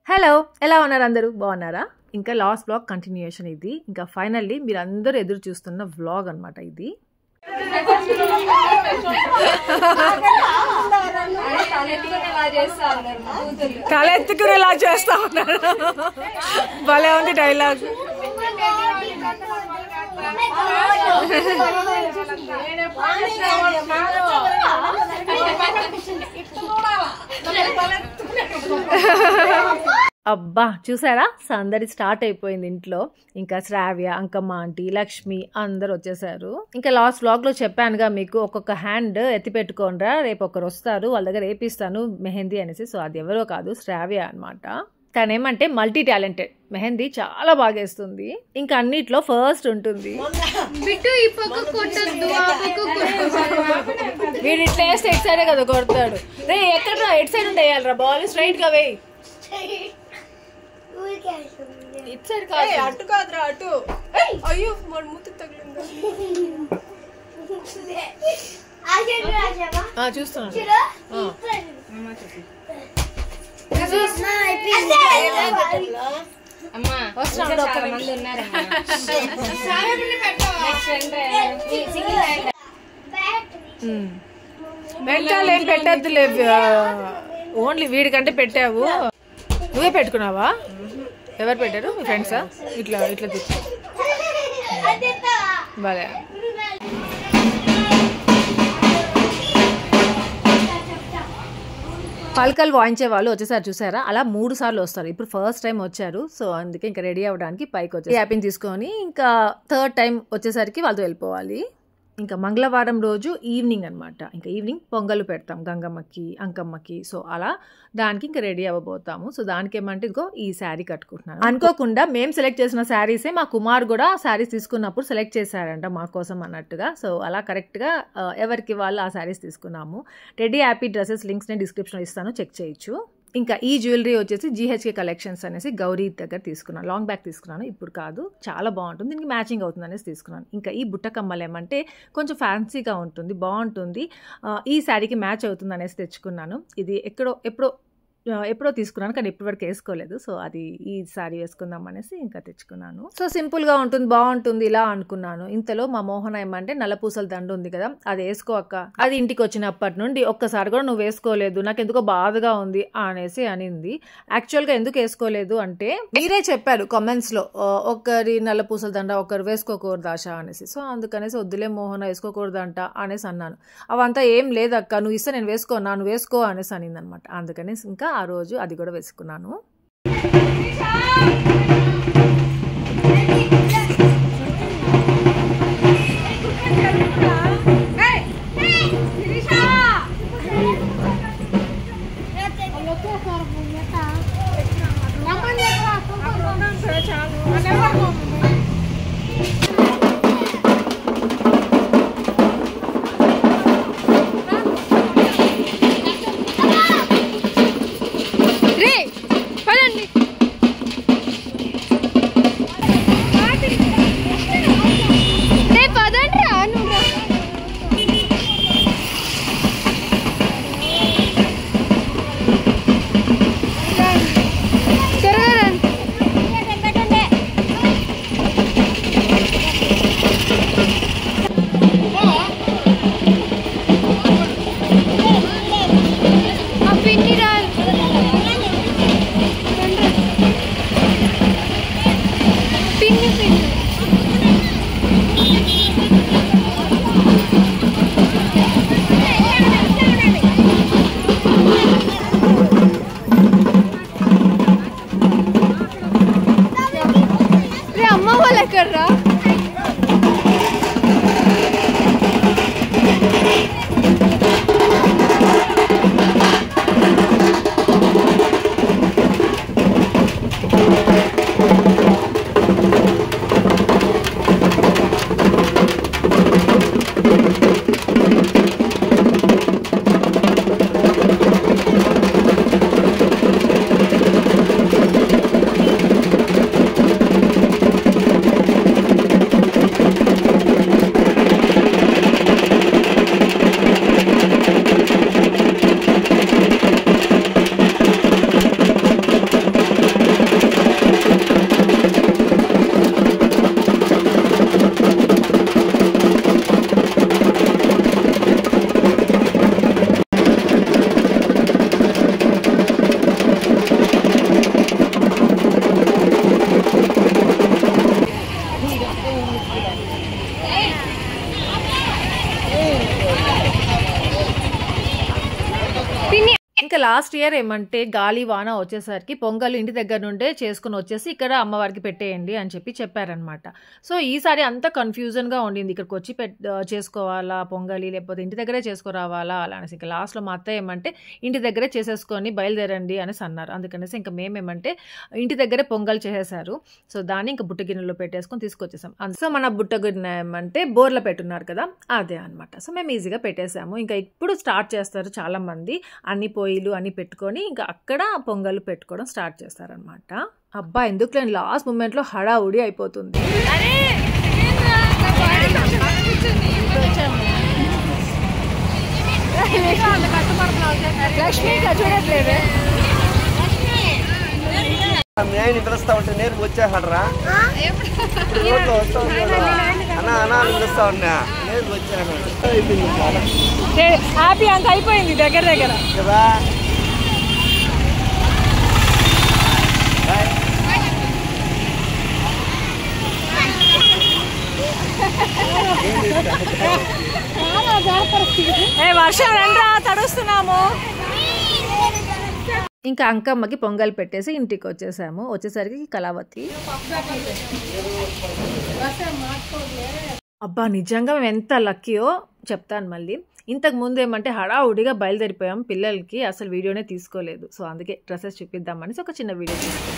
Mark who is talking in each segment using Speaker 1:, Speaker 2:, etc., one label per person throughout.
Speaker 1: Hello, ఎలా ఉన్నారు అందరూ? బాగున్నారా? ఇంకా లాస్ట్ వ్లాగ్ కంటిన్యూషన్ ఇది. ఇంకా ఫైనల్లీ మీరు అందరూ ఎదురు చూస్తున్న వ్లాగ్ అనమాట ఇది. తలెత్తుకునేలా చేస్తా ఉన్నారు. భలే ఉంది డైలాగ్. అబ్బా, చూసారా? సందడి స్టార్ట్ అయిపోయింది ఇంట్లో. ఇంకా శ్రావ్య, అంకమ్మ ఆంటీ, లక్ష్మి అందరు వచ్చేసారు. ఇంకా లాస్ట్ వ్లాగ్ లో చెప్పానుగా మీకు, ఒక్కొక్క హ్యాండ్ ఎత్తి పెట్టుకోండిరా, రేపు ఒకరు వస్తారు, వాళ్ళ దగ్గర వేపిస్తాను మెహందీ అనేసి. సో అది ఎవరో కాదు, శ్రావ్య అనమాట. తనేమంటే మల్టీ టాలెంటెడ్, మెహందీ చాలా బాగా వేస్తుంది. ఇంకా అన్నిట్లో ఫస్ట్ ఉంటుంది. వీడు ఇట్లా వేస్తే ఎట్ సైడే కదా కొడతాడు. రే ఎక్కడ ఎట్ సైడ్ ఉంటే వేయాలరా బాల్, స్ట్రైట్ గా వేయి. ఇట్ సైడ్ కాదు, అటు కాదురా, అటు. అయ్యో మూతి తగిలింది. చూస్తున్నాను. పెట్టాలి, పెట్టద్దులే. ఓన్లీ వీడికంటే పెట్టావు. నువ్వే పెట్టుకున్నావా? ఎవరు పెట్టారు? మీ ఫ్రెండ్సా? ఇట్లా ఇట్లా తీసుకో. భలే. పలకలు వాయించే వాళ్ళు వచ్చేసారి, చూసారా? అలా 3 సార్లు వస్తారు. ఇప్పుడు ఫస్ట్ టైం వచ్చారు, సో అందుకే ఇంకా రెడీ అవ్వడానికి పైకి వచ్చి యాపిని తీసుకొని ఇంకా థర్డ్ టైం వచ్చేసరికి వాళ్ళతో వెళ్ళిపోవాలి. ఇంకా మంగళవారం రోజు ఈవినింగ్ అనమాట. ఇంకా ఈవినింగ్ పొంగలు పెడతాం గంగమ్మకి, అంకమ్మకి. సో అలా దానికి ఇంకా రెడీ అవ్వబోతాము. సో దానికి ఏమంటే ఇదిగో ఈ శారీ కట్టుకుంటున్నాను. అనుకోకుండా మేము సెలెక్ట్ చేసిన శారీసే మా కుమార్ కూడా శారీస్ తీసుకున్నప్పుడు సెలెక్ట్ చేశారంట మా కోసం అన్నట్టుగా. సో అలా కరెక్ట్గా ఎవరికి వాళ్ళు ఆ శారీస్ తీసుకున్నాము. రెడీ హ్యాపీ డ్రెస్సెస్ లింక్స్ నేను డిస్క్రిప్షన్లో ఇస్తాను, చెక్ చేయొచ్చు. ఇంకా ఈ జ్యువెలరీ వచ్చేసి GHK కలెక్షన్స్ అనేసి గౌరీ దగ్గర తీసుకున్నాను. లాంగ్ బ్యాగ్ తీసుకున్నాను, ఇప్పుడు కాదు, చాలా బాగుంటుంది, దీనికి మ్యాచింగ్ అవుతుంది అనేసి తీసుకున్నాను. ఇంకా ఈ బుట్ట కమ్మలు ఏమంటే కొంచెం ఫ్యాన్సీగా ఉంటుంది, బాగుంటుంది, ఈ శారీకి మ్యాచ్ అవుతుంది అనేసి తెచ్చుకున్నాను. ఇది ఎప్పుడో తీసుకున్నాను, కానీ ఇప్పటివరకు వేసుకోలేదు. సో అది ఈ శారీ వేసుకుందాం అనేసి ఇంకా తెచ్చుకున్నాను. సో సింపుల్గా ఉంటుంది, బాగుంటుంది ఇలా అనుకున్నాను. ఇంతలో మా మోహన ఏమంటే నల్లపూసల దండ ఉంది కదా, అది వేసుకో అక్క, అది ఇంటికి వచ్చినప్పటి నుండి ఒక్కసారి కూడా నువ్వు వేసుకోలేదు, నాకు ఎందుకో బాధగా ఉంది అనేసి అనింది. యాక్చువల్గా ఎందుకు వేసుకోలేదు అంటే మీరే చెప్పారు కామెంట్స్లో, ఒకరి నల్లపూసల దండ ఒకరు వేసుకోకూడదు ఆశ అనేసి. సో అందుకనేసి వద్దులే మోహన వేసుకోకూడదంట అనేసి అన్నాను. అవంతా ఏం లేదక్క, నువ్వు ఇస్తే నేను వేసుకోనా, నువ్వు వేసుకో అనేసి అనింది అనమాట. అందుకనేసి ఇంకా ఆ రోజు అది కూడా వేసుకున్నాను. లాస్ట్ ఇయర్ ఏమంటే గాలి వాన వచ్చేసరికి పొంగల్ ఇంటి దగ్గర నుండే చేసుకుని వచ్చేసి ఇక్కడ అమ్మవారికి పెట్టేయండి అని చెప్పారనమాట. సో ఈసారి అంతా కన్ఫ్యూజన్గా ఉండింది, ఇక్కడికి వచ్చి చేసుకోవాలా పొంగలి లేకపోతే ఇంటి దగ్గరే చేసుకోరావాలా అలా అనేసి. ఇంకా లాస్ట్లో మా అత్తయ్య ఏమంటే ఇంటి దగ్గరే చేసేసుకొని బయలుదేరండి అనేసి అన్నారు. అందుకనేసి ఇంకా మేమేమంటే ఇంటి దగ్గరే పొంగల్ చేసేసారు. సో దాన్ని ఇంకా బుట్ట గిన్నెలో పెట్టేసుకొని తీసుకొచ్చేసాం. సో మన బుట్ట గిన్నె ఏమంటే బోర్లో పెట్టున్నారు కదా, అదే అనమాట. సో మేము ఈజీగా పెట్టేసాము. ఇంకా ఇప్పుడు స్టార్ట్ చేస్తారు చాలా మంది, అన్ని పొయ్యిలు అన్ని పెట్టుకొని ఇంకా అక్కడ పొంగల్ పెట్టుకోవడం స్టార్ట్ చేస్తారనమాట. అబ్బా ఎందుకు లేని లాస్ట్ మూమెంట్లో హడావుడి అయిపోతుంది.
Speaker 2: నేను పిలుస్తా ఉంటే నేను వచ్చేసాడరా రోడ్లో వస్తా ఉంటాడు అన్నా అన్నా పిలుస్తా ఉన్నా నేను వచ్చాను.
Speaker 1: హ్యాపీ అంత అయిపోయింది దగ్గర దగ్గర
Speaker 2: కదా.
Speaker 1: వర్షం రండ్రా తడుస్తున్నాము. ఇంకా అంకమ్మకి పొంగల్ పెట్టేసి ఇంటికి వచ్చేసరికి కళావతి. అబ్బా నిజంగా మేము ఎంత లక్కీయో చెప్తాను మళ్ళీ. ఇంతకు ముందు ఏమంటే హడావుడిగా బయలుదేరిపోయాం, పిల్లలకి అసలు వీడియోనే తీసుకోలేదు. సో అందుకే డ్రెస్సెస్ చూపిద్దామని ఒక చిన్న వీడియో తీసుకున్నాం.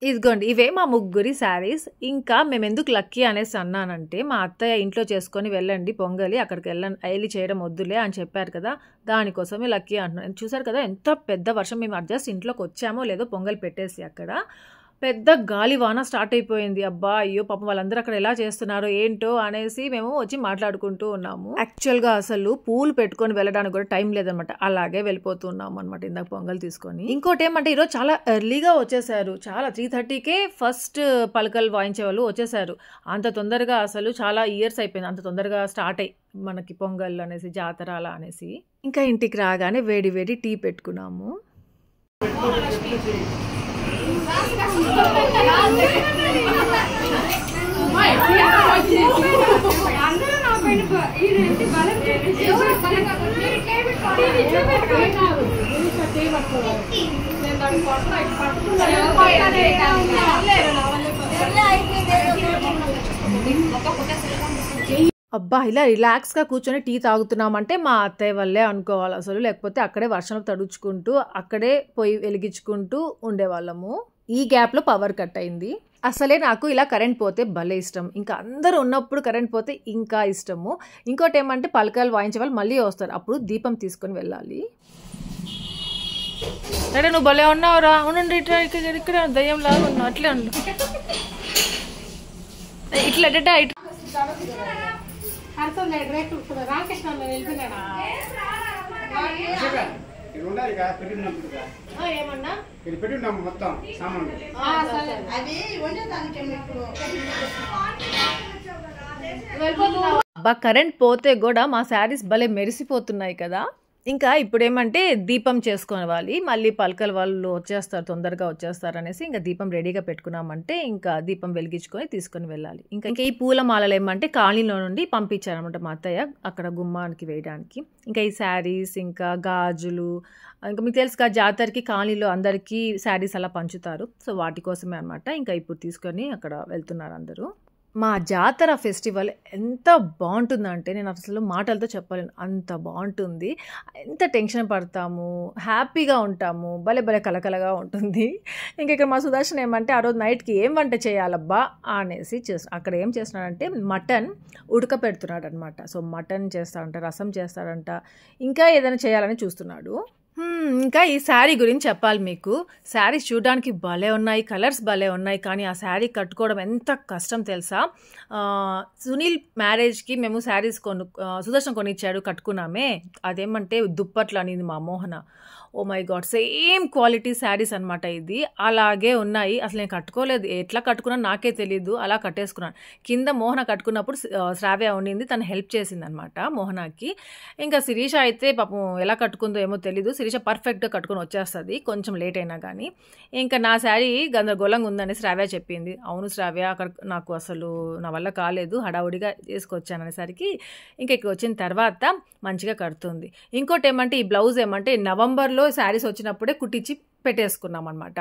Speaker 1: ఇదిగోండి ఇవే మా ముగ్గురి శారీస్. ఇంకా మేము ఎందుకు లక్కీ అనేసి అన్నానంటే మా అత్తయ్య ఇంట్లో చేసుకొని వెళ్ళండి పొంగలి, అక్కడికి వెళ్ళి చేయడం వద్దులే అని చెప్పారు కదా, దానికోసమే లక్కీ అంటున్నాను. చూసారు కదా ఎంత పెద్ద వర్షం, మేము అడ్జస్ట్ ఇంట్లోకి వచ్చామో లేదో పొంగల్ పెట్టేసి అక్కడ పెద్ద గాలి వాన స్టార్ట్ అయిపోయింది. అబ్బా అయ్యో పాపం వాళ్ళందరూ అక్కడ ఎలా చేస్తున్నారో ఏంటో అనేసి మేము వచ్చి మాట్లాడుకుంటూ ఉన్నాము. యాక్చువల్గా అసలు పూలు పెట్టుకొని వెళ్ళడానికి కూడా టైం లేదనమాట, అలాగే వెళ్ళిపోతున్నాము అనమాట ఇందాక పొంగల్ తీసుకొని. ఇంకోటి ఏమంటే ఈరోజు చాలా ఎర్లీగా వచ్చేసారు, చాలా 3:30కే ఫస్ట్ పలకలు వాయించే వాళ్ళు వచ్చేసారు. అంత తొందరగా అసలు చాలా ఇయర్స్ అయిపోయింది అంత తొందరగా స్టార్ట్ అయ్యి మనకి పొంగల్ అనేసి జాతర అలా అనేసి. ఇంకా ఇంటికి రాగానే వేడి వేడి టీ పెట్టుకున్నాము. అబ్బా ఇలా రిలాక్స్గా కూర్చొని టీ తాగుతున్నామంటే మా అత్తయ్య వల్లే అనుకోవాలి అసలు, లేకపోతే అక్కడే వర్షంలో తడుచుకుంటూ అక్కడే పొయ్యి వెలిగించుకుంటూ ఉండేవాళ్ళము. ఈ గ్యాప్లో పవర్ కట్ అయింది. అసలే నాకు ఇలా కరెంట్ పోతే భలే ఇష్టం, ఇంకా అందరూ ఉన్నప్పుడు కరెంట్ పోతే ఇంకా ఇష్టము. ఇంకోటి ఏమంటే పలకలు వాయించే వాళ్ళు మళ్ళీ వస్తారు, అప్పుడు దీపం తీసుకొని వెళ్ళాలి. సరే నువ్వు భలే ఉన్నావురా, ఉండండి ఇట్లా ఇక్కడ దయ్యం లాగా ఉన్నావు, అట్లే ఉండు ఇట్లా ఇట్లా ఏమన్నా
Speaker 2: మొత్తం సామాన్లు
Speaker 1: అబ్బా కరెంట్ పోతే కూడా మా శారీస్ భలే మెరిసిపోతున్నాయి కదా. ఇంకా ఇప్పుడు ఏమంటే దీపం చేసుకోవాలి, మళ్ళీ పలకల వాళ్ళు వచ్చేస్తారు తొందరగా వచ్చేస్తారు అనేసి ఇంకా దీపం రెడీగా పెట్టుకున్నామంటే ఇంకా దీపం వెలిగించుకొని తీసుకొని వెళ్ళాలి. ఇంకా ఈ పూల మాలలు ఏమంటే కాలనీలో నుండి పంపించారనమాట మా అత్తయ్య అక్కడ గుమ్మానికి వేయడానికి. ఇంకా ఈ శారీస్ ఇంకా గాజులు, ఇంకా మీకు తెలుసు కదా జాతరకి కాలనీలో అందరికీ శారీస్ అలా పంచుతారు, సో వాటి కోసమే అనమాట. ఇంకా ఇప్పుడు తీసుకొని అక్కడ వెళ్తున్నారు అందరూ. మా జాతర ఫెస్టివల్ ఎంత బాగుంటుందంటే నేను అసలు మాటలతో చెప్పలేను, అంత బాగుంటుంది. ఎంత టెన్షన్ పడతాము, హ్యాపీగా ఉంటాము, భలే భలే కలకలగా ఉంటుంది. ఇంకా ఇక్కడ మా సుదర్శన్ ఏమంటే ఆ రోజు నైట్కి ఏం వంట చేయాలబ్బా అనేసి అక్కడ ఏం చేస్తున్నాడంటే మటన్ ఉడకపెడుతున్నాడు అనమాట. సో మటన్ చేస్తాడంట, రసం చేస్తాడంట, ఇంకా ఏదైనా చేయాలని చూస్తున్నాడు. ఇంకా ఈ శారీ గురించి చెప్పాలి మీకు. శారీస్ చూడడానికి భలే ఉన్నాయి, కలర్స్ భలే ఉన్నాయి, కానీ ఆ శారీ కట్టుకోవడం ఎంత కష్టం తెలుసా. సునీల్ మ్యారేజ్కి మేము శారీస్ సుదర్శన్ కొనిచ్చాడు, కట్టుకున్నామే. అదేమంటే దుప్పట్లు అనేది మా Mohana oh my god, same quality saris అనమాట. ఇది అలాగే ఉన్నాయి. అసలు నేను కట్టుకోలేదు, ఎట్లా కట్టుకున్నాను నాకే తెలీదు, అలా కట్టేసుకున్నాను. కింద మోహన కట్టుకున్నప్పుడు శ్రావ్య ఉండింది, తను హెల్ప్ చేసింది అనమాట మోహనాకి. ఇంకా శిరీష అయితే పాపం ఎలా కట్టుకుందో ఏమో తెలీదు. శిరీష పర్ఫెక్ట్గా కట్టుకొని వచ్చేస్తుంది కొంచెం లేట్ అయినా కానీ. ఇంకా నా శారీ గందరగోళంగా ఉందని శ్రావ్య చెప్పింది. అవును శ్రావ్య, అక్కడ నాకు అసలు నా వల్ల కాలేదు, హడావుడిగా చేసుకొచ్చాను అనేసరికి ఇంకా ఇక్కడ వచ్చిన తర్వాత మంచిగా కడుతుంది. ఇంకోటి ఏమంటే ఈ బ్లౌజ్ ఏమంటే నవంబర్లో శారీస్ వచ్చినప్పుడే కుట్టించి పెట్టేసుకున్నాం అనమాట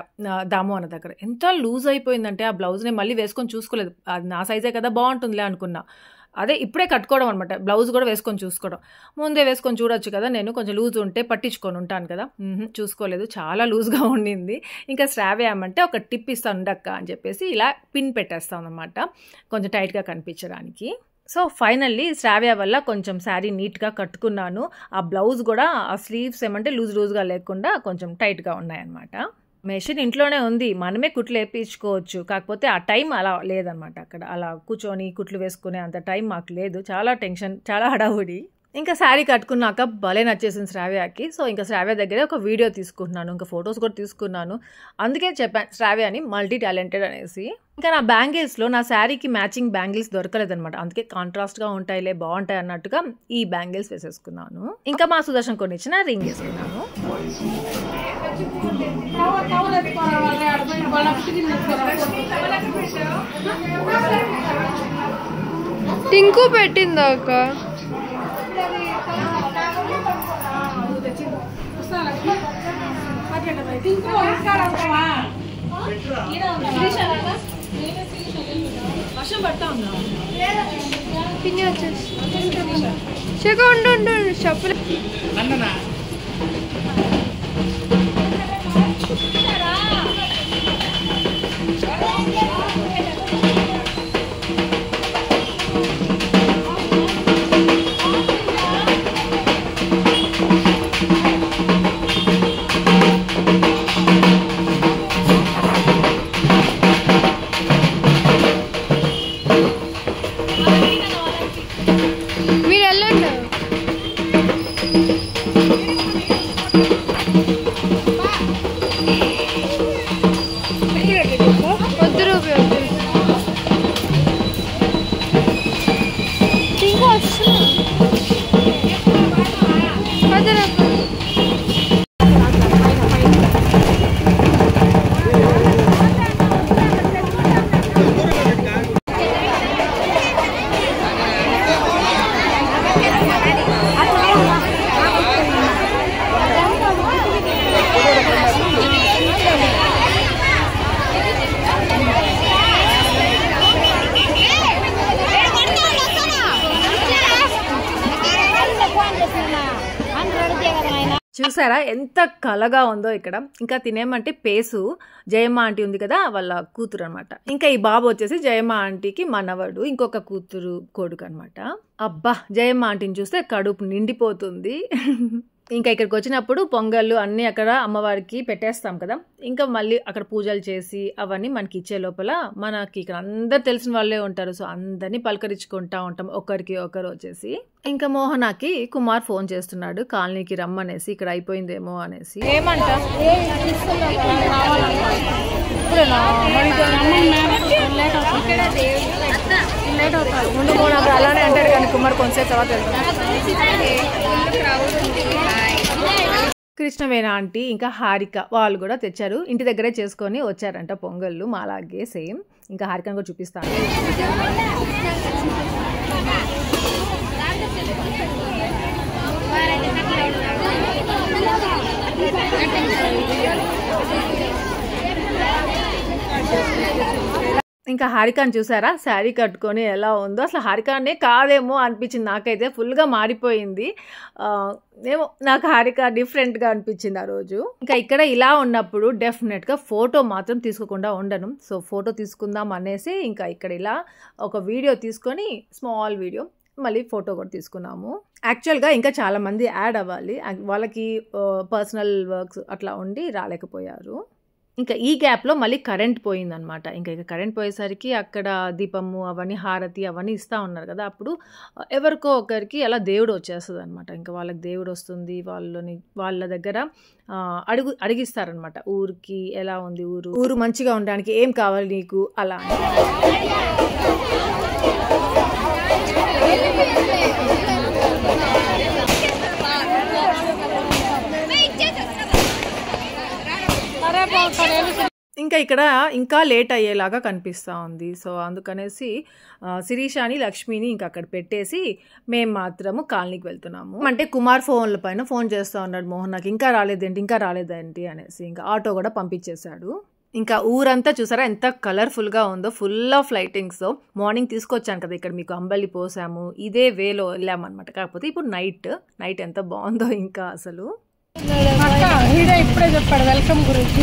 Speaker 1: దాము అన్న దగ్గర. ఎంత లూజ్ అయిపోయిందంటే ఆ బ్లౌజ్ని మళ్ళీ వేసుకొని చూసుకోలేదు. అది నా సైజే కదా బాగుంటుందిలే అనుకున్నా. అదే ఇప్పుడే కట్టుకోవడం అనమాట, బ్లౌజ్ కూడా వేసుకొని చూసుకోవడం. ముందే వేసుకొని చూడొచ్చు కదా, నేను కొంచెం లూజ్ ఉంటే పట్టించుకొని ఉంటాను కదా. చూసుకోలేదు, చాలా లూజ్గా ఉండింది. ఇంకా శ్రావ్య ఏమంటే ఒక టిప్ ఇస్తాను ఉండక్క అని చెప్పేసి ఇలా పిన్ పెట్టేస్తాను అనమాట, కొంచెం టైట్గా కనిపించడానికి. సో ఫైనల్లీ శ్రావ్య వల్ల కొంచెం శారీ నీట్గా కట్టుకున్నాను. ఆ బ్లౌజ్ కూడా ఆ స్లీవ్స్ ఏమంటే లూజ్గా లేకుండా కొంచెం టైట్గా ఉన్నాయన్నమాట. మెషిన్ ఇంట్లోనే ఉంది, మనమే కుట్లు వేయించుకోవచ్చు. కాకపోతే ఆ టైం అలా లేదనమాట, అక్కడ అలా కూర్చొని కుట్లు వేసుకునే అంత టైం మాకు లేదు. చాలా టెన్షన్, చాలా హడావుడి. ఇంకా శారీ కట్టుకున్నాక భలే నచ్చేసింది శ్రావ్యకి. సో ఇంకా శ్రావ్య దగ్గరే ఒక వీడియో తీసుకుంటున్నాను, ఇంకా ఫొటోస్ కూడా తీసుకున్నాను. అందుకే చెప్పాను శ్రావ్య అని మల్టీ టాలెంటెడ్ అనేసి. ఇంకా నా బ్యాంగిల్స్లో నా శారీకి మ్యాచింగ్ బ్యాంగిల్స్ దొరకలేదనమాట, అందుకే కాంట్రాస్ట్గా ఉంటాయిలే బాగుంటాయి అన్నట్టుగా ఈ బ్యాంగిల్స్ వేసేసుకున్నాను. ఇంకా మా సుదర్శన్ కొన్ని ఇచ్చిన రింగ్ వేసుకున్నాను.
Speaker 3: టింకు పెట్టిందా అక్క?
Speaker 1: వర్షం పడతా ఉందా?
Speaker 3: పిన్ని వచ్చేసి చెక్క ఉండు చెప్పలే. మీరు వెళ్ళండి. వద్దు రూపాయి వద్దు. ఇంకో వస్తున్నా
Speaker 1: చూసారా ఎంత కలగా ఉందో ఇక్కడ. ఇంకా తినేమంటే పేసు జయమ్మ ఆంటీ ఉంది కదా, వాళ్ళ కూతురు అనమాట. ఇంకా ఈ బాబు వచ్చేసి జయమ్మ ఆంటీకి మనవడు, ఇంకొక కూతురు కొడుకు అనమాట. అబ్బా, జయమ్మ ఆంటీని చూస్తే కడుపు నిండిపోతుంది. ఇంకా ఇక్కడికి వచ్చినప్పుడు పొంగళ్ళు అన్నీ అక్కడ అమ్మవారికి పెట్టేస్తాం కదా, ఇంకా మళ్ళీ అక్కడ పూజలు చేసి అవన్నీ మనకి ఇచ్చే లోపల మనకి ఇక్కడ అందరు తెలిసిన వాళ్ళే ఉంటారు. సో అందరినీ పలకరించుకుంటా ఉంటాం ఒకరికి ఒకరు వచ్చేసి. ఇంకా మోహనాకి కుమార్ ఫోన్ చేస్తున్నాడు కాలనీకి రమ్మనేసి, ఇక్కడ అయిపోయిందేమో అనేసి.
Speaker 3: ఏమంట
Speaker 1: అలానే అంటాడు కానీ కుమార్ కొంచెం తర్వాత వెళ్తాడు. కృష్ణవేణ ఆంటీ ఇంకా హారిక వాళ్ళు కూడా తెచ్చారు, ఇంటి దగ్గరే చేసుకొని వచ్చారంట పొంగళ్ళు మాలాగే సేమ్. ఇంకా హారికను కూడా చూపిస్తాను. ఇంకా హారికాని చూసారా శారీ కట్టుకొని ఎలా ఉందో, అసలు హారికానే కాదేమో అనిపించింది నాకైతే. ఫుల్గా మారిపోయింది ఏమో, నాకు హారిక డిఫరెంట్గా అనిపించింది ఆ రోజు. ఇంకా ఇక్కడ ఇలా ఉన్నప్పుడు డెఫినెట్గా ఫోటో మాత్రం తీసుకోకుండా ఉండను. సో ఫోటో తీసుకుందాం అనేసి ఇంకా ఇక్కడ ఇలా ఒక వీడియో తీసుకొని, స్మాల్ వీడియో, మళ్ళీ ఫోటో కూడా తీసుకున్నాము. యాక్చువల్గా ఇంకా చాలామంది యాడ్ అవ్వాలి, వాళ్ళకి పర్సనల్ వర్క్స్ అట్లా ఉండి రాలేకపోయారు. ఇంకా ఈ గ్యాప్లో మళ్ళీ కరెంట్ పోయిందనమాట. ఇంకా కరెంట్ పోయేసరికి అక్కడ దీపము అవన్నీ హారతి అవన్నీ ఇస్తూ ఉన్నారు కదా, అప్పుడు ఎవరికో ఒకరికి అలా దేవుడు వచ్చేస్తుంది అనమాట. ఇంకా వాళ్ళకి దేవుడు వస్తుంది, వాళ్ళ దగ్గర అడిగిస్తారనమాట, ఊరికి ఎలా ఉంది, ఊరు మంచిగా ఉండడానికి ఏం కావాలి నీకు అలా. ఇంకా ఇక్కడ ఇంకా లేట్ అయ్యేలాగా కనిపిస్తూ ఉంది. సో అందుకనేసి శిరీషాని లక్ష్మిని ఇంకా అక్కడ పెట్టేసి మేము మాత్రము కాలనీకి వెళ్తున్నాము. అంటే కుమార్ ఫోన్ల పైన ఫోన్ చేస్తూ ఉన్నాడు, మోహన్ నాకు ఇంకా రాలేదేంటి అనేసి. ఇంకా ఆటో కూడా పంపించేశాడు. ఇంకా ఊరంతా చూసారా ఎంత కలర్ఫుల్గా ఉందో, ఫుల్ ఆఫ్ లైటింగ్స్. మార్నింగ్ తీసుకొచ్చాను కదా ఇక్కడ మీకు అంబలి పోసాము, ఇదే వేలో వెళ్ళామన్నమాట. కాకపోతే ఇప్పుడు నైట్ ఎంత బాగుందో ఇంకా అసలు.
Speaker 4: ఇప్పుడే చెప్పాడు వెల్కమ్ గురించి.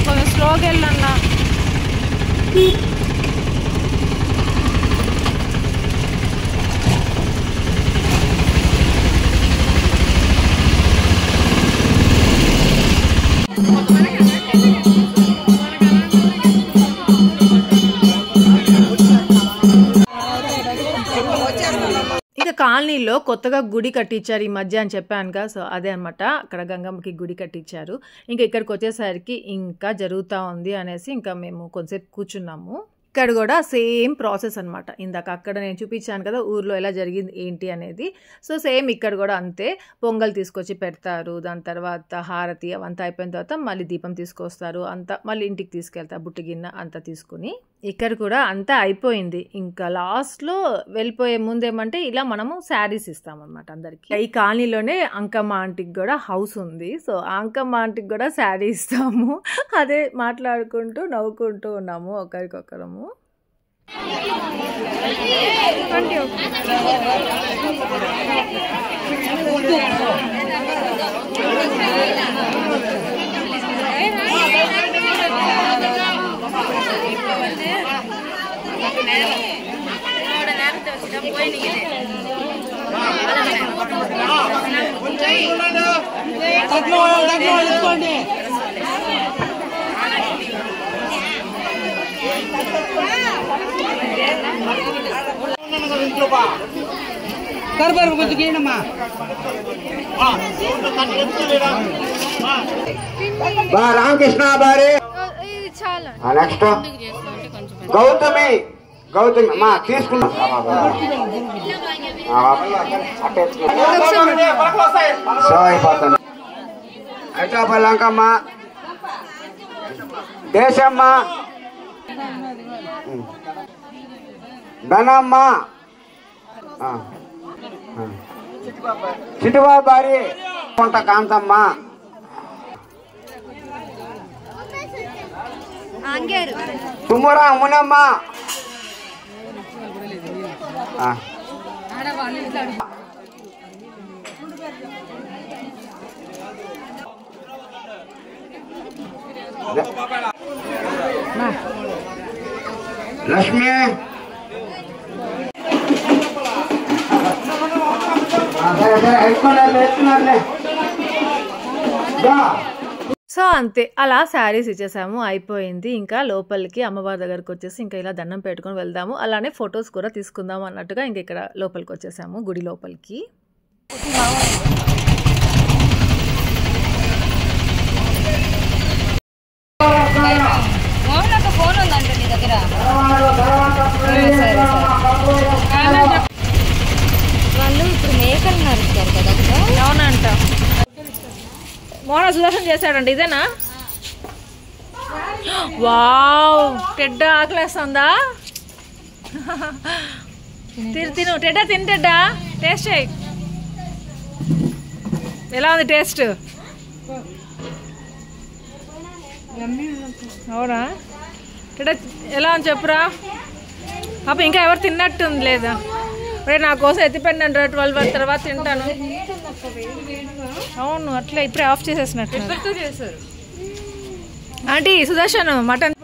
Speaker 4: కొంచెం స్లోగా వెళ్ళన్నా.
Speaker 1: ఇంకా కాలనీలో కొత్తగా గుడి కట్టించారు ఈ మధ్య అని చెప్పానుగా, సో అదే అనమాట, అక్కడ గంగమ్మకి గుడి కట్టించారు. ఇంకా ఇక్కడికి వచ్చేసరికి ఇంకా జరుగుతూ ఉంది అనేసి ఇంకా మేము కొంచెంసేపు కూర్చున్నాము. ఇక్కడ కూడా సేమ్ ప్రాసెస్ అనమాట. ఇందాక అక్కడ నేను చూపించాను కదా ఊర్లో ఎలా జరిగింది ఏంటి అనేది, సో సేమ్ ఇక్కడ కూడా అంతే. పొంగల్ తీసుకొచ్చి పెడతారు, దాని తర్వాత హారతి అవంతా అయిపోయిన తర్వాత మళ్ళీ దీపం తీసుకొస్తారు, అంతా మళ్ళీ ఇంటికి తీసుకెళ్తారు, బుట్టి గిన్నె అంతా తీసుకుని. ఇక్కడ కూడా అంతా అయిపోయింది. ఇంకా లాస్ట్లో వెళ్ళిపోయే ముందేమంటే ఇలా మనము శారీస్ ఇస్తామన్నమాట అందరికి. ఈ కాలనీలోనే అంకమ్మ ఆంటీకి కూడా హౌస్ ఉంది, సో ఆ అంకమ్మ ఆంటీకి కూడా శారీ ఇస్తాము. అదే మాట్లాడుకుంటూ నవ్వుకుంటూ ఉన్నాము ఒకరికొకరము.
Speaker 2: రామకృష్ణ బారి. నెక్స్ట్ గౌతమి అమ్మా తీసుకున్నా. సో అయిపోతాను. ఐటాపల్లి అంకమ్మ, దేశమ్మ, ధనమ్మ, చిట్టుబాబు బారి, కొంట కాంతమ్మ, తుమ్మురా మునమ్మ, లక్ష్మి,
Speaker 1: సో అంతే, అలా శారీస్ ఇచ్చేసాము, అయిపోయింది. ఇంకా లోపలికి అమ్మవారి దగ్గరకు వచ్చేసి ఇంకా ఇలా దండం పెట్టుకొని వెళ్దాము, అలానే ఫొటోస్ కూడా తీసుకుందాం అన్నట్టుగా ఇంకా ఇక్కడ లోపలికి వచ్చేసాము, గుడి లోపలికి.
Speaker 4: ఫోన్ ఉందంటే నీ దగ్గర వాళ్ళు ఇప్పుడు మేకలు నరుకుతారు కదా.
Speaker 1: అవునంట, మోహన సుదర్శనం చేశాడండి, ఇదేనా? వావ్, టెడ్డ ఆకలేస్తుందా? తిను టెడ్డ, టెడ్డ టేస్ట్ చేయి, ఎలా ఉంది టేస్ట్? అవునా టెడ్డ, ఎలా ఉంది చెప్పురా పాప. ఇంకా ఎవరు తిన్నట్టుంది లేదా? రే నా కోసం ఎత్తిపెట్టండి, 12 తర్వాత తింటాను. అవును, అట్లా ఇప్పుడే ఆఫ్ చేసేసినట్టు చేశారు. ఆంటీ సుదర్శన్ మటన్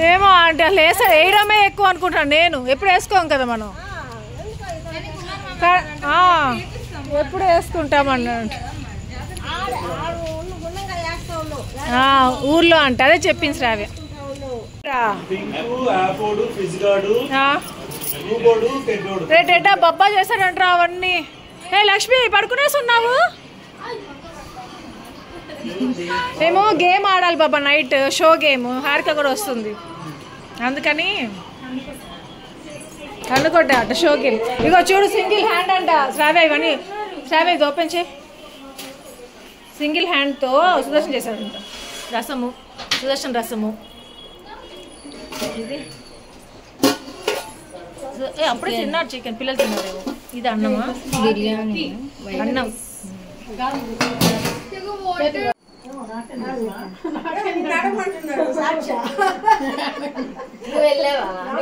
Speaker 1: ఏమో ఆంటీ అసలు వేయడమే ఎక్కువ అనుకుంటాను నేను, ఎప్పుడు వేసుకోం కదా మనం. ఎప్పుడు వేసుకుంటామన్నాడు ఊర్లో అంట అదే చెప్పింది శ్రావ్య. రేటా బొబ్బా చేశాడంటరా అవన్నీ. ఏ లక్ష్మి పడుకునేస్తున్నావు? మేము గేమ్ ఆడాలి బాబా, నైట్ షో గేమ్. హారిక కూడా వస్తుంది అందుకని అనుకోండి అట షో గేమ్. ఇగో చూడు సింగిల్ హ్యాండ్ అంట శ్రావ్య. ఇవన్నీ శ్రావ్య ఇది ఓపెన్ చేయి. సింగిల్ హ్యాండ్తో సుదర్శన్ చేశాడంట రసము, సుదర్శన్ రసము. ఇది అప్పుడే తిన్నాడు చికెన్, పిల్లలు తిన్నారేమో. ఇది అన్నమా? బిర్యానీ అన్నం.
Speaker 4: నువ్వు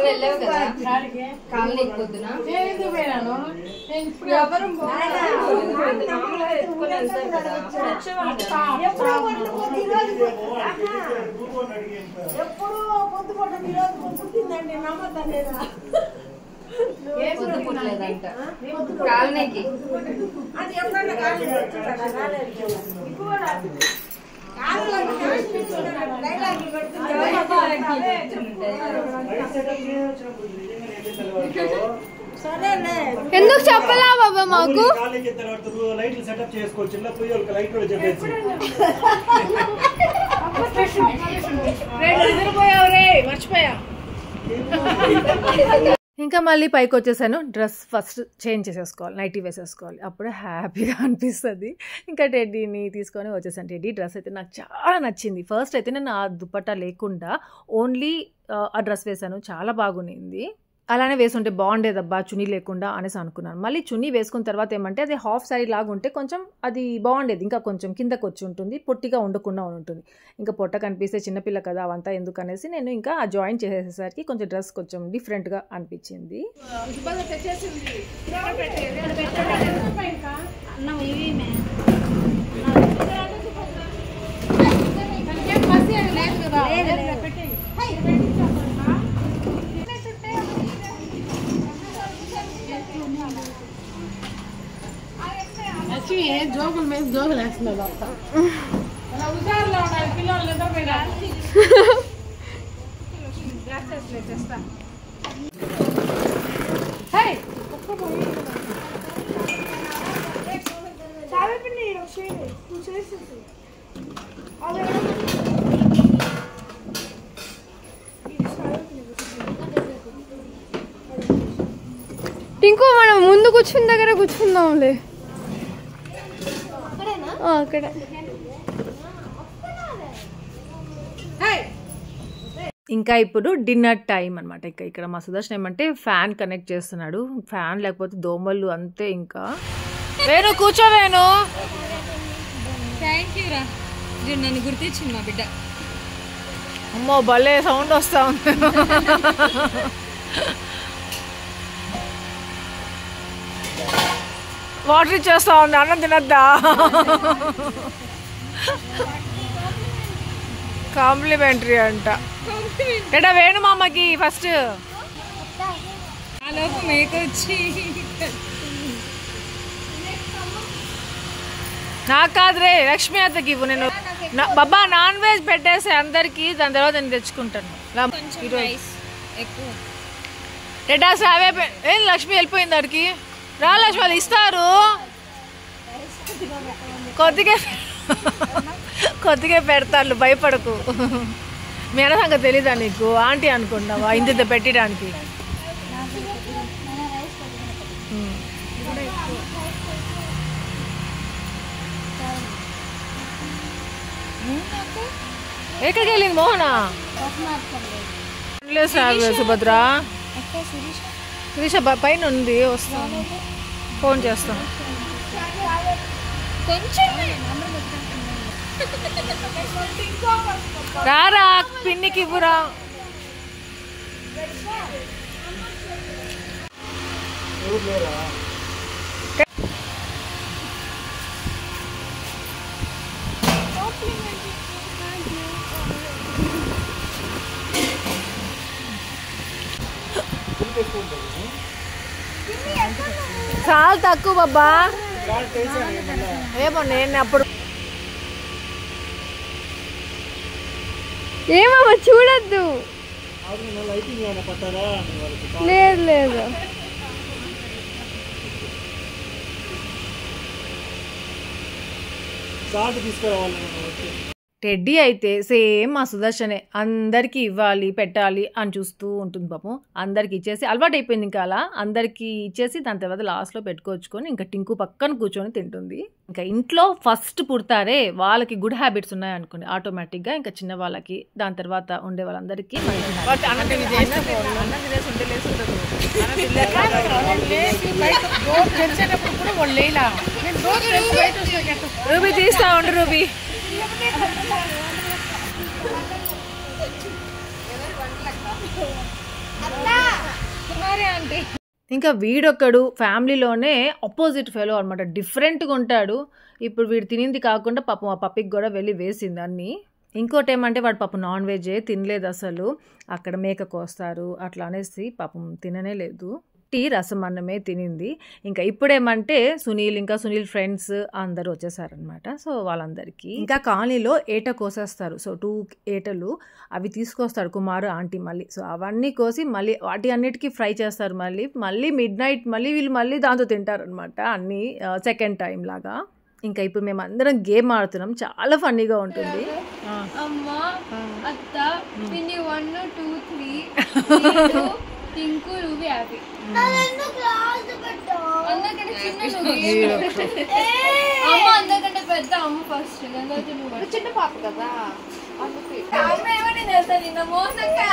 Speaker 4: వెళ్ళావు కదా కాలనీకి పొద్దున. కాలనీకి
Speaker 3: ఎందుకు చెప్పలా బాబా మాకు?
Speaker 1: మర్చిపోయా. ఇంకా మళ్ళీ పైకి వచ్చేసాను. డ్రెస్ ఫస్ట్ చేంజ్ చేసేసుకోవాలి, నైటీ వేసేసుకోవాలి, అప్పుడే హ్యాపీగా అనిపిస్తుంది. ఇంకా టెడ్డీని తీసుకొని వచ్చేసాను. టెడ్డీ డ్రెస్ అయితే నాకు చాలా నచ్చింది. ఫస్ట్ అయితే నేను ఆ దుపట్టా లేకుండా ఓన్లీ ఆ డ్రెస్ వేసాను, చాలా బాగుంది. అలానే వేసుంటే బాగుండేదబ్బా చున్నీ లేకుండా అనేసి అనుకున్నాను. మళ్ళీ చున్నీ వేసుకున్న తర్వాత ఏమంటే అది హాఫ్ సారీ లాగా ఉంటే కొంచెం అది బాగుండేది, ఇంకా కొంచెం కిందకు వచ్చి ఉంటుంది, పొట్టిగా ఉండకుండా ఉంటుంది. ఇంకా పొట్ట కనిపిస్తే చిన్నపిల్ల కదా అవంతా ఎందుకు అనేసి నేను ఇంకా ఆ జాయిన్ చేసేసరికి కొంచెం డ్రెస్ కొంచెం డిఫరెంట్గా అనిపించింది.
Speaker 4: జోకులు మీద జోకులు వేస్తున్నారు
Speaker 3: టింకు మనం ముందు కూర్చున్న దగ్గర కూర్చుందాంలే. అక్కడ
Speaker 1: ఇంకా ఇప్పుడు డిన్నర్ టైం అనమాట. ఇక్కడ మా సుదర్శన్ ఏమంటే ఫ్యాన్ కనెక్ట్ చేస్తున్నాడు. ఫ్యాన్ లేకపోతే దోమలు అంతే. ఇంకా వేణు కూర్చోవేను.
Speaker 4: థ్యాంక్ యూ రా, నన్ను గుర్తించింది మా బిడ్డ.
Speaker 1: అమ్మో భలే సౌండ్ వస్తా ఉంది. వాటర్ ఇచ్చేస్తా ఉంది. అన్నం తినద్దా? కాంప్లిమెంటరీ అంట. ఎటా వేణు మామకి ఫస్ట్
Speaker 4: ఆలోపు మేకొచ్చి
Speaker 1: నాకు కాదురే లక్ష్మీ అత్తకి ఇవ్వు. నేను బాబా నాన్ వెజ్ పెట్టేసి అందరికి, దాని తర్వాత నేను తెచ్చుకుంటాను. ఎటా సావే ఏం లక్ష్మి వెళ్ళిపోయింది అడికి. రా లక్ష్మి వాళ్ళు ఇస్తారు. కొద్దిగా పెడతారు, భయపడకు. మీ అన్న సంగతి తెలీదా నీకు? ఆంటీ అనుకుంటున్నావా ఇంత పెట్టడానికి? ఎక్కడికి వెళ్ళింది మోహనా? సుభద్ర శిరీష పైన ఉంది, వస్తాను, ఫోన్ చేస్తాను. రారా పిన్నికి ఇవ్వురా. చాలా తక్కువ బాబా. ఏమో నేను అప్పుడు
Speaker 3: ఏమమ్మా చూడద్దు. లేదు లేదు
Speaker 1: టెడ్డీ అయితే సేమ్ మా సుదర్శనే, అందరికి ఇవ్వాలి పెట్టాలి అని చూస్తూ ఉంటుంది పాపం. అందరికి ఇచ్చేసి అలవాటు అయిపోయింది. ఇంకా అలా అందరికి ఇచ్చేసి దాని తర్వాత లాస్ట్లో పెట్టుకోవచ్చుకొని ఇంకా టింకు పక్కన కూర్చొని తింటుంది. ఇంకా ఇంట్లో ఫస్ట్ పుడతారే వాళ్ళకి గుడ్ హ్యాబిట్స్ ఉన్నాయనుకోండి, ఆటోమేటిక్గా ఇంకా చిన్న వాళ్ళకి దాని తర్వాత ఉండే వాళ్ళందరికీ రూబీ తీస్తా ఉండు. రూబీ ఇంకా వీడొక్కడు ఫ్యామిలీలోనే ఆపోజిట్ ఫెలో అనమాట, డిఫరెంట్గా ఉంటాడు. ఇప్పుడు వీడు తినింది కాకుండా పాపం ఆ పప్పికి కూడా వెళ్ళి వేసింది అన్నీ. ఇంకోటి ఏమంటే వాడు పాపం నాన్ వెజ్ తినలేదు అసలు. అక్కడ మేక కోస్తారు అట్లా అనేసి పాపం తిననే లేదు, రసం అన్నమే తినింది. ఇంకా ఇప్పుడేమంటే సునీల్ ఫ్రెండ్స్ అందరూ వచ్చేసారనమాట. సో వాళ్ళందరికీ ఇంకా కాలనీలో ఏట కోసేస్తారు. సో 2 ఏటలు అవి తీసుకొస్తారు కుమారు ఆంటీ మళ్ళీ. సో అవన్నీ కోసి మళ్ళీ వాటి అన్నిటికీ ఫ్రై చేస్తారు. మళ్ళీ మిడ్ నైట్ వీళ్ళు మళ్ళీ దాంతో తింటారనమాట అన్నీ సెకండ్ టైం లాగా. ఇంకా ఇప్పుడు మేము అందరం గేమ్ ఆడుతున్నాం, చాలా ఫన్నీగా ఉంటుంది.
Speaker 3: అమ్మా అత్త పిన్ని 1 2 3 టింకు రూబీ హ్యాపీ. అందరికంటే చిన్న అమ్మ, అందరికంటే పెద్ద అమ్మ ఫస్ట్. చిన్న పాప కదా అమ్మ. ఏమని తెలుసా నిన్న మోసంగా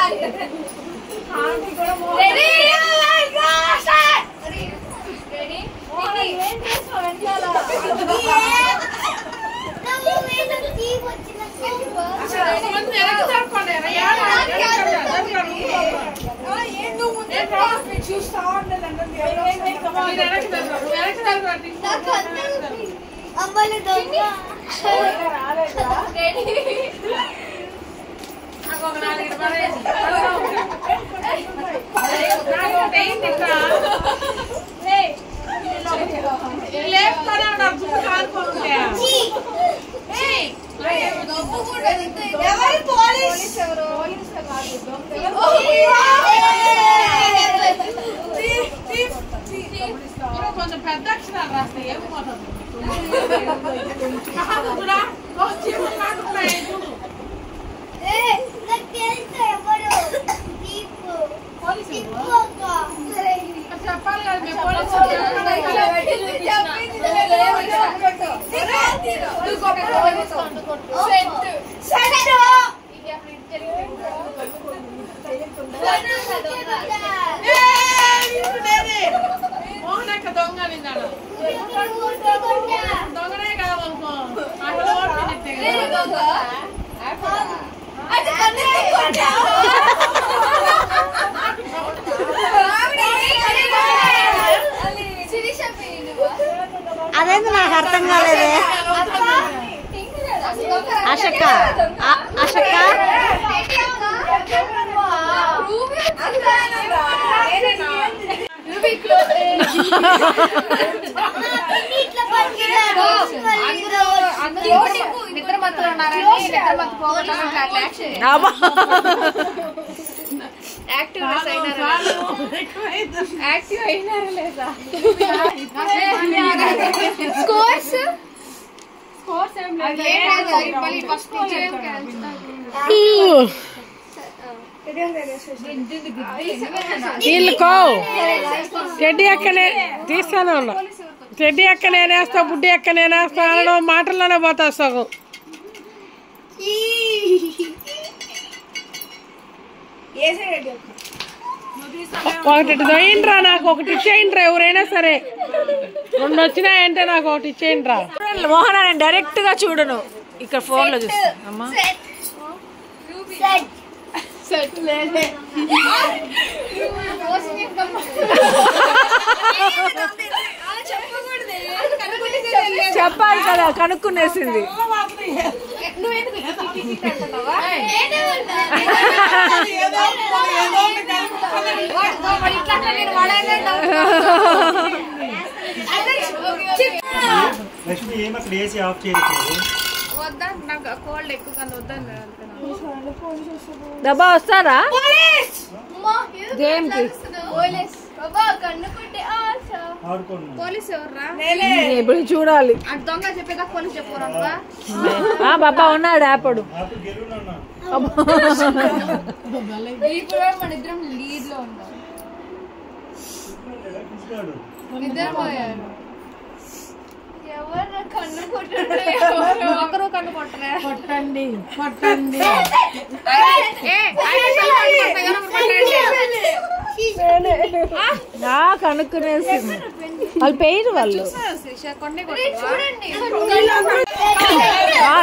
Speaker 3: కొంచెం పెద్ద అక్షరాలు రాస్తాయి. చెప్పాలి మోహనక్క దొంగ నిన్నాడు. దొంగనే కావాలనుకో
Speaker 5: అదేంది నాకు అర్థం కాలేదే. అశక్క
Speaker 3: నిద్ర మత్తులు ఉన్నారని నిద్ర మత్తు పోగొట్టాలని యాక్టివ్ అయినారా లేదా? స్కోర్స్
Speaker 6: వీళ్ళకో చెడ్డి అక్కనే తీస్తానే ఉన్నా. చెడ్డి అక్క నేనేస్తా, బుడ్డి అక్క నేనేస్తా అనడం మాటల్లోనే పోతా సగం. ఒకటి దొయ్యండ్రా, నాకు ఒకటి ఇచ్చేయండిరా ఎవరైనా సరే. 2 వచ్చినాయంటే నాకు ఒకటి ఇచ్చేయండిరా.
Speaker 1: మోహన నేను డైరెక్ట్ గా చూడను, ఇక్కడ ఫోన్ లో చూస్తా. అమ్మా చెప్పాలి కదా, కనుక్కునేసింది.
Speaker 7: లక్ష్మి ఏం అక్కడ ఏసీ ఆఫ్ చేయలేదు.
Speaker 3: వద్దా నాకు కోల్డ్ ఎక్కువ కానీ వద్దని
Speaker 1: డబ్బా వస్తారా దేనికి
Speaker 3: పోలీస్ బాబా కన్ను కొట్టి ఆశ
Speaker 7: ఆడుకోండి.
Speaker 3: పోలీస్ ఎవర్రా
Speaker 1: ఇప్పుడు చూడాలి
Speaker 3: అటు దొంగ చెప్పేదా పోలీస్ చెప్పరా
Speaker 1: బాబా ఉన్నాడు అప్పుడు
Speaker 7: అప్పుడు గెలువునన్నా.
Speaker 3: ఇప్పుడు మన ఇద్దరం లీడ్ లో ఉన్నాం
Speaker 7: చూస్తాడు.
Speaker 3: ఇద్దరు పోయారు ఎవరు కన్ను కొట్టరు ఒకరు కన్ను కొట్టరా
Speaker 6: కొట్టండి కొట్టండి.
Speaker 1: కనుక్కునేసి వాళ్ళు పేరు వాళ్ళు
Speaker 3: చూడండి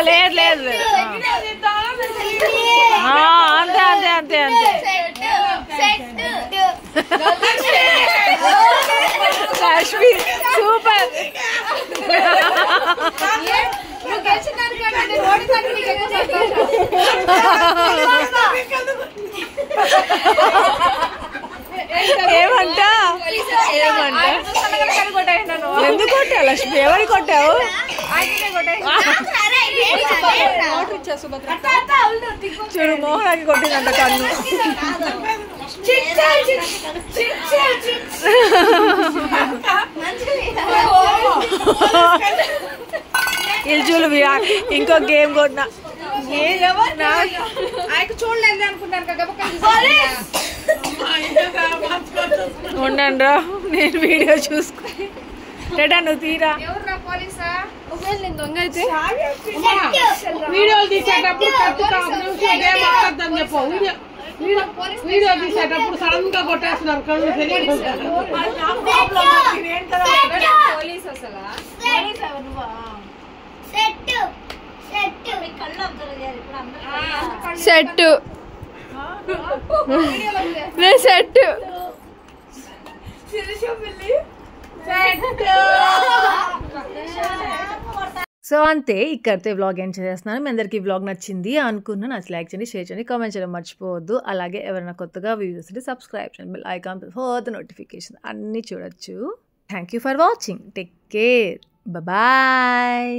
Speaker 1: లేదు లేదు లేదు అంతే అంతే అంతే అంతే లక్ష్మి సూపర్ ఏమంటా ఏమంటా ఎందుకు కొట్టావు లక్ష్మి ఎవరికి కొట్టావు చూడు మోహనాకి కొట్టిందంట కన్ను ఇది చూడు ఇంకో గేమ్ కొట్టినా
Speaker 3: చూడలేదు అనుకున్నాను
Speaker 1: ఉండండి రా నేను వీడియో చూసుకో రెడా నువ్వు తీరా
Speaker 3: ఎవరు పోలీసా ఒకవేళ నేను దొంగ అయితే
Speaker 6: వీడియోలు తీసేటప్పుడు మాట్లాడదని చెప్పు. వీడియో తీసేటప్పుడు సడన్ గా కొట్టేస్తున్నారు కళ్ళు తెలియదు.
Speaker 3: పోలీస్ అసలు
Speaker 4: సెట్ సెట్
Speaker 1: సో అంతే ఇక్కడితో వ్లాగ్ ఎండ్ చేస్తున్నాను. మీ అందరికీ వ్లాగ్ నచ్చింది అనుకున్నా నచ్చి లైక్ చేయండి, షేర్ చేయండి, కామెంట్ చేయడం మర్చిపోవద్దు. అలాగే ఎవరైనా కొత్తగా వీడియోస్ ఉంటే సబ్స్క్రైబ్ చేయండి, bell icon for the notification అన్నీ చూడొచ్చు. Thank you for watching. Take care. Bye.